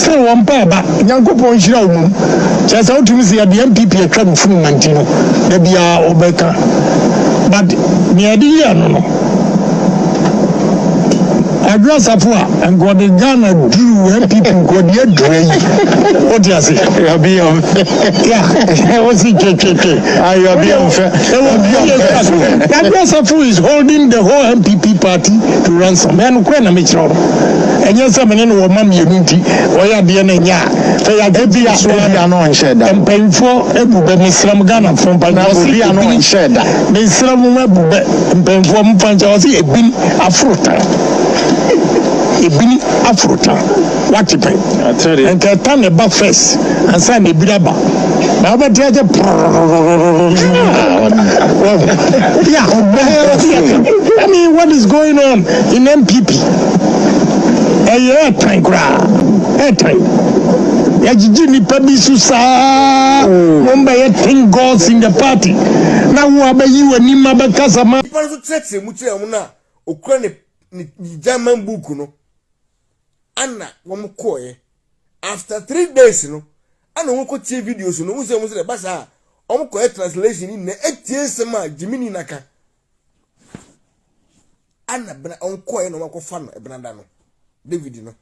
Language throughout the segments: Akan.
say one papa, Yankopon Shiraum, just out to see the NPP a club from Mantino, the Bia Obeka. But near the year, no. Adwoa Safo and God the Ghana drew NPP God the dray. What do you say? Yeah, what's it? Adwoa Safo is holding the whole NPP party to ransom. And when I'm and yes, I'm in a mammy unity, or ya be an enya. They are getting a shed and paying for a Muslim Ghana from Panasi and shed. The Islam and paying for Panjasi, a bin Afruta. A bin Afruta. What you pay? And can turn a back face and sign a bidaba. Now, but yeah, I mean, what is going on in NPP? Airtime, airtime. Yajini Pabisu sa Mumbai 10 goals in the party. Now what about you and Nima Bakasama? People who check the Mutia Ukraine German book no. Anna Wamukoye. After 3 days, no, I don't want to videos, no, who's the Bassa. Omko translation in the 8 years, Jimini Naka. Anna Onkoy no Mako fan, Brandano. David, no.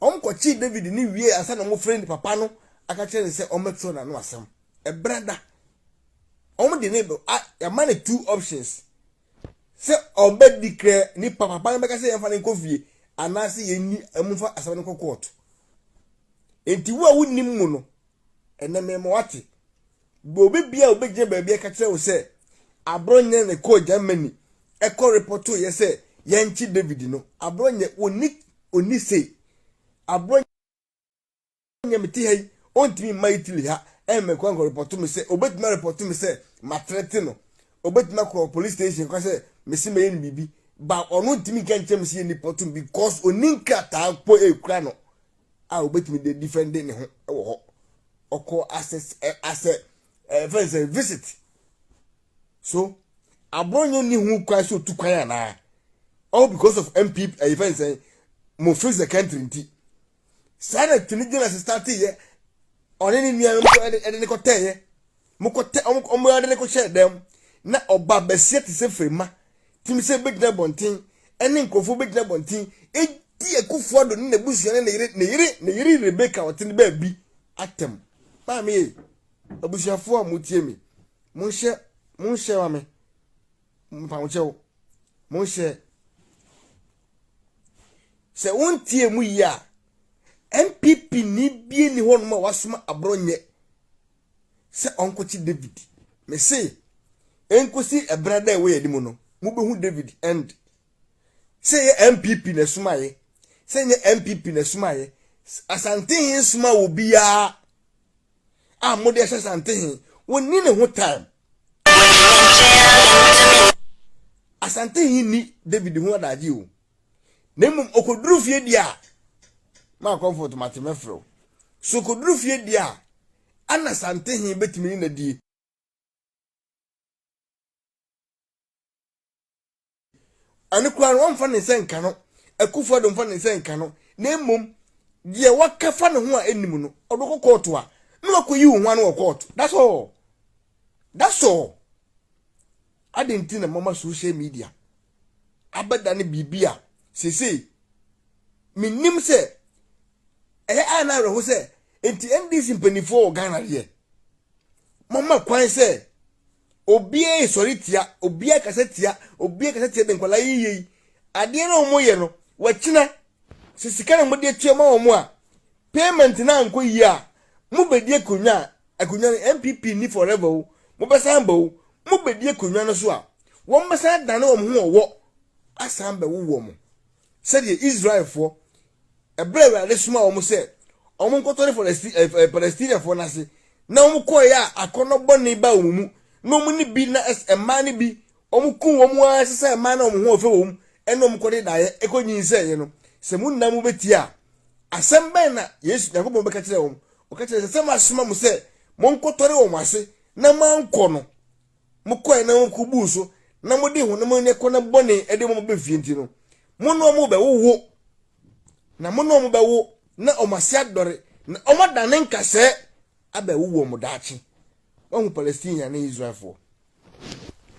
Omko chi David ni wie asa na mo friend papa no aka chere se ometro na no asem e brother de neighbor a man 2 options se obed declare ni papa be ka se yemfa ne kofie anase yeni emfa asem ne court enti wo awunim mu no ene me mo wate bo bibia obegje ba bia ka chere wo se abronye ne ko Germany e ko report ye se yenchi David no abronye oni say abronye meti hay ontimi maitili ha me ko report me say obetima report me say matrete no obetima ko police station ko say me si me ni bibi ba onu ntimi kan chem si ni report because oninka ta po ekura no a obetimi dey defend ne ho e wo ho oko access friends visit so abronye ni hu kwa so tukwan na all because of NPP friends mo face the country nti sana tunijina se start ye oneni ni ede ko teye mo ko te omo ade ko share dem na oba besie te se frema timi se big na bontin ene nkofo big na bontin edi ekufo do ne busu ne yiri Rebecca otin ba bi atem ba me abusuafo amutie mi mo hye wa me mpa mo chewo mo hye se wontie mu ya NPP ni bie ni hon ma wasoma abronye se onkochi David me say enkosi ebrada e we yedimu no mu behu David end say NPP na sumaye say nye NPP na sumaye asante hin suma wo bia mo de asante hin woni ne ho time asante hin ni David hu adaji o nemum okoduru fie dia ma comfort matemefro so okoduru fie dia ana sante hin betimi na die ani kwan won fa ne senka no akufo do fa ne senka no nemum die wakafa ne ho a enim no odoko court a no akoyi wo hwan wo court that's all adenti na mama social media abada ne bibia sese minim se ana reho se enti NDC mpanifo Ghana de mama kwan se obie soritia obie kasetia de nkwala yiyi ade na omo ye no wachina sisika na mode atua ma omo a payment na anko yi a mu bedie konwa NPP ni forever o mu besamba o mu bedie konwa no so a won besa dan na omo ho wo asamba wo mo said Israel for a brave and small almost said, Omun Kotori for the Palestinian for Nasi. Now Mukoya, a corner bonny baumu, no money be na as a money be, Omuku, as a man on home, and no Mukori die, echoing say, you know, Samun Namubetia. A some banner, yes, the Hobo Bacatron, or catch the same as Mamu said, Monkotori Masi, Naman Kono, Mukoya no Kubuso, Namodi, no money corner bonny, Edimo Bifintino. Mono mube wo na mono mube wo na omasi adore na omadane nkase aba wuwo modachi won Palestine na Israel for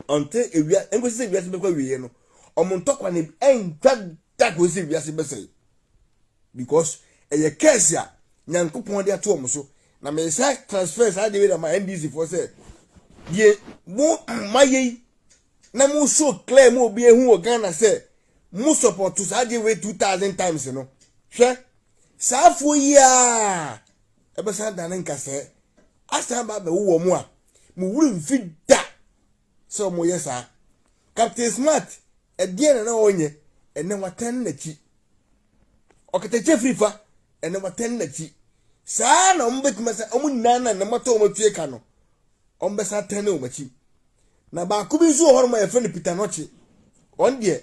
onte ewia engosi ewia se bekwa wiye no omontokwa ne entwa go se ewia se bese because eye case ya nyankopon de ato omoso na me say transfers ade we na ma NDC for say ye mo maye na mo so clear mo obi ehu o Ghana say mo support to ade we 2000 times no hwe Safo ya ebe sa dan nka say asa ba be wo mo a mo wuri mfi da so mo yesa Captain Smart edie na onye ene watan na chi okete frifa ene watan na chi saa na ombetuma sa omunana na mato omotue ka no ombesa tane omachi na ba ku bi zo horo ma ye friend Peter Nochi on die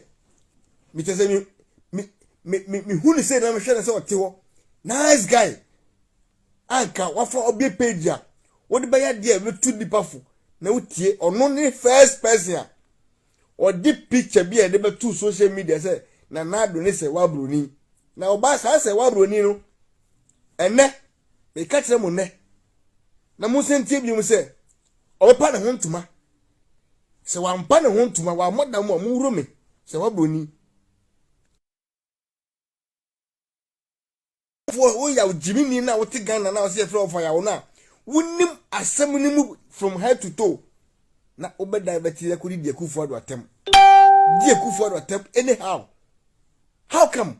mi tese mi hunu say na me hwe na say otewo nice guy anka wafa obi page a wodi ba ya die betu dipafo na utie ono ne first person or deep picture bi e de betu social media say na nado ne say wabroni na oba sa say wabroni no ene me ka kire mo ne na mo sentie bi mu say obepa ne hontuma se wampa ne hontuma wa moda mo wuro me se wabroni for ya jimini na wote Ghana na say from for ya wona wunim asem ni mu from head to toe na obeda beti ya kudi die kufu ado atem die kufu ado atem anyhow how come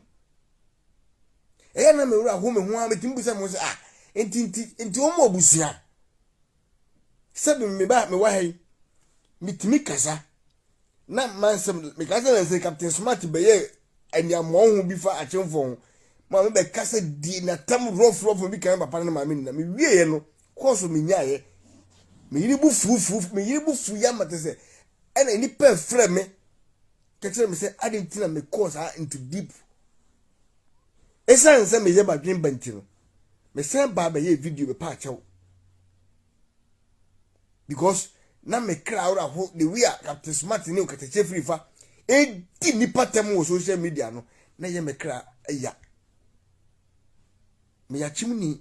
eya na me wura ho me ho ametim bisa mo say enti o mo obusia sabi me ba me wa hai mitimi kasa na mansem me kasa na say Captain Smart be ye anya mo ho bi fa achemfo ma me be kasa di na tam rough bi kan papa na ma me na me wie no koso me nyaye me yiri bu fu ya mate say ena ni pe frɛ me kekere me say adentina me course into deep esa nse me ye ba dwen bantino me say ba ba ye video be pa chew because na me crowd ho the we are Captain Smart ni o kateche free fa di nipa tem wo social media no na ye me kra ya me ya chimni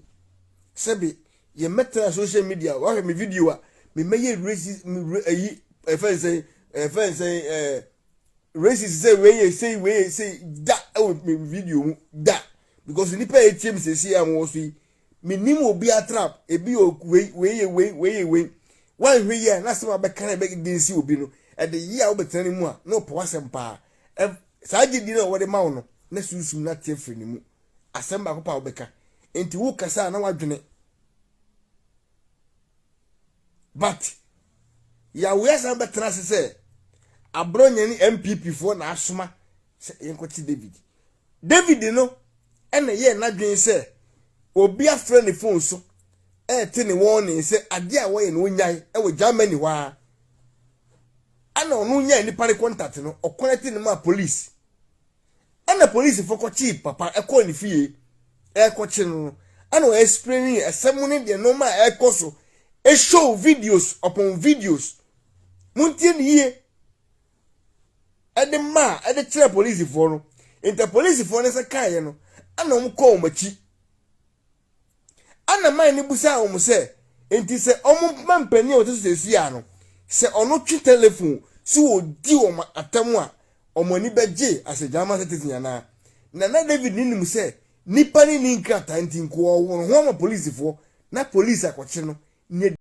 sebe ye metra social media wa me video a me meye racist racist say da me video da because ni pay team say see am wo so me nim obi atrap ebi we wan hwe ye na se ba kan be din si obi no e de ye a wo betani mu a no po asem pa saa gidi na wo de ma wo no na susum na tie fri ni mu asem ba ko pa wo beka enti wo kasa na wadwene but ya we san betra se abronya ni NPP fo na asoma se yenkoti David no ena ye na dwen se obi afre ne phone so te ne warning se ade a wo ye no nyai e wo Germany wa ana onu nyai ni pare contact no o connect ne ma police ana police fo ko chi papa e ko ni fie e ko chi no ana o explaining esemune de no ma e ko so e show videos upon videos muntie ni ye e de ma e de kire police fo no inter police fo ne se kai no ana um ko machi ana man ni busa o mo se enti se omo mampani o to se sia no se ono twi telephone so odi o ma atamu a omo ni beje ase jama citizen yana na David ni nim se nipa ni nkrata enti nko o ho ma police fo na police akoche no